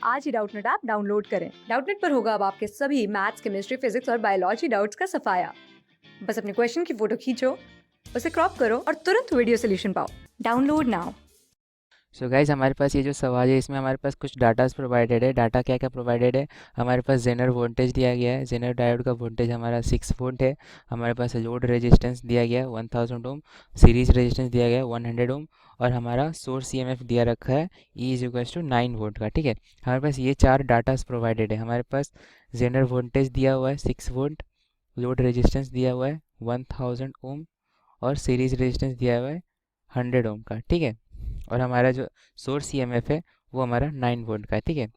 आज ही Doubtnut app download करें। Doubtnut पर होगा अब आपके सभी मैथ्स, केमिस्ट्री, फिजिक्स और बायोलॉजी डाउट्स का सफाया। बस अपने क्वेश्चन की फोटो खींचो, उसे क्रॉप करो और तुरंत वीडियो सोल्यूशन पाओ। Download now. सो गाइज हमारे पास ये जो सवाल है इसमें हमारे पास कुछ डाटास प्रोवाइडेड है। डाटा क्या क्या प्रोवाइडेड है, हमारे पास जेनर वोल्टेज दिया गया है। जेनर डायोड का वोल्टेज हमारा 6 वोल्ट है। हमारे पास लोड रेजिस्टेंस दिया गया है 1000 ओम। सीरीज रेजिस्टेंस दिया गया है 100 ओम। और हमारा सोर्स ईएमएफ दिया रखा है E is equals to 9 volt का। ठीक है, हमारे पास ये चार डाटास प्रोवाइडेड है। हमारे पास जेनर वोल्टेज दिया हुआ है 6 वोल्ट, लोड रेजिस्टेंस दिया हुआ है 1000 ओम, और सीरीज रेजिस्टेंस दिया हुआ है 100 ओम का। ठीक है, और हमारा जो सोर्स ईएमएफ है वो हमारा 9 वोल्ट का है। ठीक है,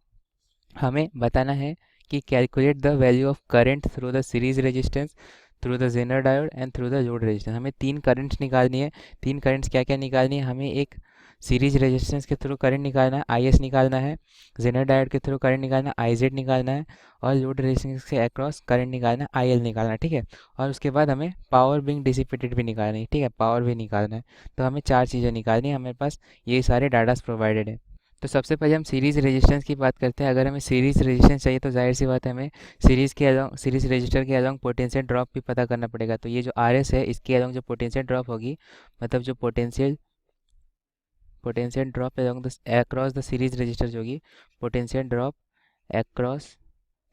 हमें बताना है कि calculate the value of current through the series resistance, through the zener diode and through the load resistance. हमें तीन करंट्स निकालनी है। तीन करंट्स क्या क्या निकालनी है, हमें एक सीरीज रेजिस्टेंस के थ्रू करंट निकालना है, आई एस निकालना है। जेनर डायोड के थ्रू करंट निकालना है, आई जेड निकालना है। और लोड रेजिस्टेंस के अक्रॉस करंट निकालना है, आई एल निकालना है। ठीक है, और उसके बाद हमें पावर बिंग डिसिपेटेड भी निकालना है। ठीक है, पावर भी निकालना है। तो हमें चार चीज़ें निकालनी है, हमारे पास ये सारे डाटास प्रोवाइडेड है। तो सबसे पहले हम सीरीज़ रेजिस्टेंस की बात करते हैं। अगर हमें सीरीज़ रेजिस्टेंस चाहिए तो जाहिर सी बात है, हमें सीरीज़ रेजिस्टर के अलॉन्ग पोटेंशियल ड्रॉप भी पता करना पड़ेगा। तो ये जो आर एस है इसके अलॉन्ग जो पोटेंशियल ड्रॉप होगी, मतलब जो potential drop along the across the series register जो होगी, potential drop across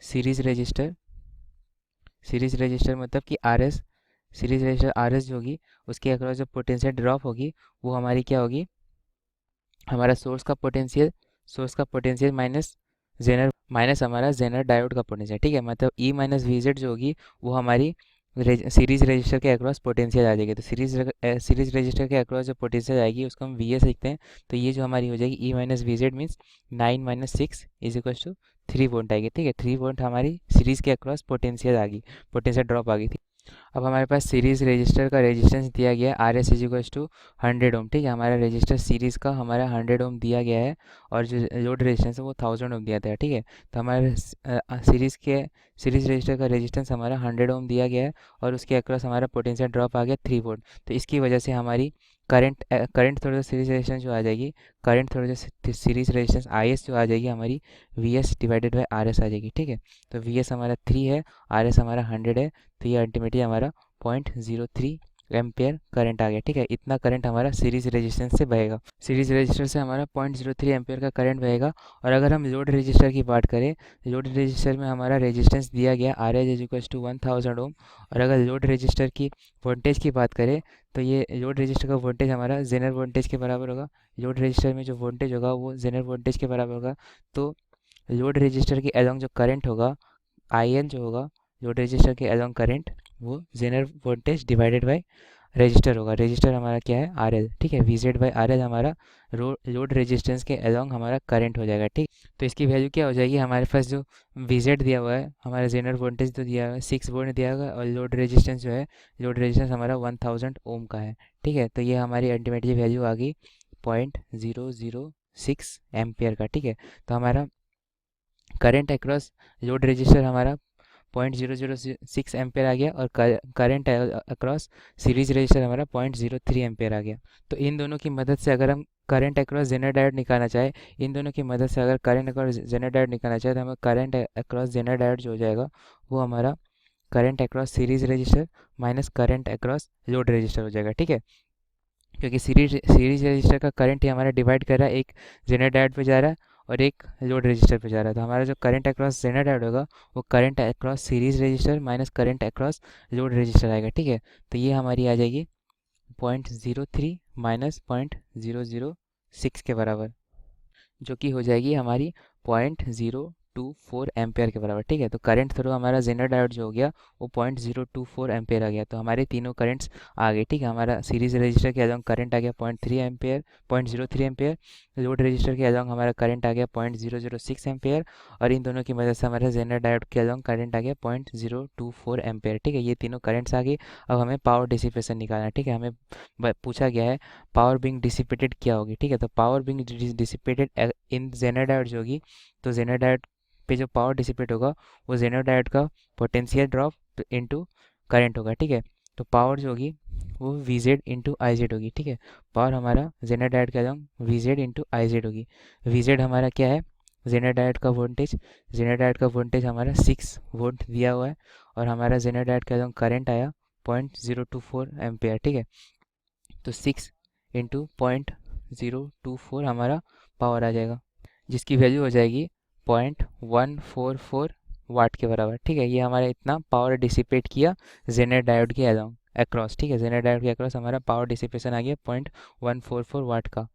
series register, series register मतलब कि R S, series register R S जो होगी उसके अक्रॉस जो पोटेंशियल ड्रॉप होगी वो हमारी क्या होगी, हमारा सोर्स का पोटेंशियल माइनस हमारा जेनर डायोड का पोटेंशियल। ठीक है, मतलब ई माइनस वी जेड जो होगी वो हमारी सीरीज रजिस्टर के अक्रॉस पोटेंशियल आ जाएगी। तो सीरीज रजिस्टर के अक्रॉस जो पोटेंशियल आएगी उसको हम वी एस लिखते हैं। तो ये जो हमारी हो जाएगी E minus V Z means 9 - 6 is equal to 3 volt आएगी। ठीक है, 3 वोल्ट हमारी सीरीज के अक्रॉस पोटेंशियल आ गई, पोटेंशियल ड्रॉप आ गई थी। अब हमारे पास सीरीज़ रेजिस्टर का रेजिस्टेंस दिया गया है R S is equals to 100 ohm. ठीक है, हमारा रेजिस्टर सीरीज़ का हमारा 100 ओम दिया गया है, और जो लोड रेजिस्टेंस है वो 1000 ओम दिया था। ठीक है, तो हमारे सीरीज़ रेजिस्टर का रेजिस्टेंस हमारा 100 ओम दिया गया है, और उसके अक्रॉस हमारा पोटेंशियल ड्रॉप आ गया 3 वोल्ट। तो इसकी वजह से हमारी करंट थोड़ा सा सीरीज रेजिस्टेंस जो आ जाएगी, करंट थोड़ा सा सीरीज रेजिस्टेंस आई एस जो आ जाएगी हमारी, V S divided by R S आ जाएगी। ठीक है, तो वी एस हमारा 3 है, आर एस हमारा 100 है। तो ये अल्टीमेटली हमारा 0.03 एम्पेयर करंट आ गया। ठीक है, इतना करंट हमारा सीरीज रेजिस्टेंस से बहेगा, सीरीज रेजिस्टर से हमारा 0.03 एम्पेयर का करंट बहेगा। और अगर हम लोड रेजिस्टर की बात करें, लोड रेजिस्टर में हमारा रेजिस्टेंस दिया गया R H is equals to 1000 ohm. और अगर लोड रेजिस्टर की वोल्टेज की बात करें तो ये लोड रेजिस्टर का वोल्टेज हमारा जेनर वोल्टेज के बराबर होगा। लोड रेजिस्टर में जो वोल्टेज होगा वो जेनर वोल्टेज के बराबर होगा। तो लोड रेजिस्टर के अलॉन्ग जो करंट होगा, आई एन जो होगा, लोड रेजिस्टर के अलॉन्ग करंट, वो zener voltage divided by resistor होगा। रजिस्टर हमारा क्या है, आर एल। ठीक है, V Z by R L हमारा लोड रेजिस्टेंस के अलॉन्ग हमारा करंट हो जाएगा। ठीक, तो इसकी वैल्यू क्या हो जाएगी, हमारे पास जो वी जेड दिया हुआ है, हमारा जेनर वोल्टेज तो दिया हुआ है 6 वोल्ट दिया हुआ है, और लोड रेजिस्टेंस जो है, लोड रेजिस्टेंस हमारा 1000 ओम का है। ठीक है, तो ये हमारी अल्टीमेटली वैल्यू आ गई 0.006 एम्पियर का। ठीक है, तो हमारा करंट अक्रॉस लोड रेजिस्टर हमारा 0.006 एम्पेयर आ गया, और करंट अक्रॉस सीरीज रजिस्टर हमारा 0.03 एम्पेयर आ गया। तो इन दोनों की मदद से अगर हम करंट अक्रॉस जेनर डायोड निकालना चाहे, इन दोनों की मदद से अगर करंट अक्रॉस जेनर डायोड निकालना चाहे, तो हमें करंट अक्रॉस जेनर डायोड जो हो जाएगा वो हमारा current across series register minus current across load register हो जाएगा। ठीक है, क्योंकि सीरीज रजिस्टर का करंट ही हमारा डिवाइड कर रहा है, एक जेनर डायोड पे जा रहा है और एक लोड रजिस्टर पे जा रहा है। तो हमारा जो करंट अक्रॉस जेनर डायोड होगा वो current across series register minus current across load register आएगा। ठीक है, तो ये हमारी आ जाएगी 0.03 माइनस 0.006 के बराबर, जो कि हो जाएगी हमारी 0.024 एम्पेयर के बराबर। ठीक है, तो करंट थ्रू हमारा जेनर डायोड जो हो गया वो 0.024 एम्पेयर आ गया। तो हमारे तीनों करंट्स आ गए। ठीक है, हमारा सीरीज रजिस्टर के अलॉन्ग करंट आ गया 0.3 एम्पेयर, 0.03 एम्पेयर। लोड रजिस्टर के अलॉन्ग हमारा करंट आ गया 0.006 एम्पेयर, और इन दोनों की मदद से हमारा जेनर डायोड के अलॉन्ग करंट आ गया 0.024 एम्पेयर। ठीक है, ये तीनों करंट्स आ गए। अब हमें पावर डिसिपेशन निकालना है। ठीक है, हमें पूछा गया है पावर बिंग डिसिपेटेड क्या होगी। ठीक है, तो power being dissipated in zener diode जो होगी, तो जेनर डायोड पे जो पावर डिसिपेट होगा वो जेनर डायोड का पोटेंशियल ड्रॉप इनटू करंट होगा। ठीक है, तो पावर जो होगी वो V Z into I Z होगी। ठीक है, पावर हमारा जेनर डायोड का along V Z into I Z होगी। वी जेड हमारा क्या है, जेनर डायोड का वोल्टेज हमारा 6 वोल्ट दिया हुआ है और हमारा जेनर डायोड का एकदम करंट आया 0.024 एम्पेयर, ठीक है। तो 6 इंटू 0.024 हमारा पावर आ जाएगा, जिसकी वैल्यू हो जाएगी 0.144 वाट के बराबर, ठीक है। ये हमारा इतना पावर डिसिपेट किया जेनर डायोड के अलोंग अक्रॉस, ठीक है। जेनर डायोड के अक्रॉस हमारा पावर डिसिपेशन आ गया 0.144 वाट का।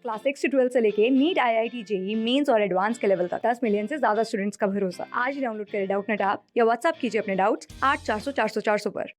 क्लास 6 से 12 से लेके नीट, IIT, जेई मेंस और एडवांस के लेवल तक 10 मिलियन से ज्यादा स्टूडेंट्स का भरोसा। आज ही डाउनलोड करें डाउटनेट ऐप या व्हाट्सएप कीजिए अपने डाउट्स 8400 400 400 पर।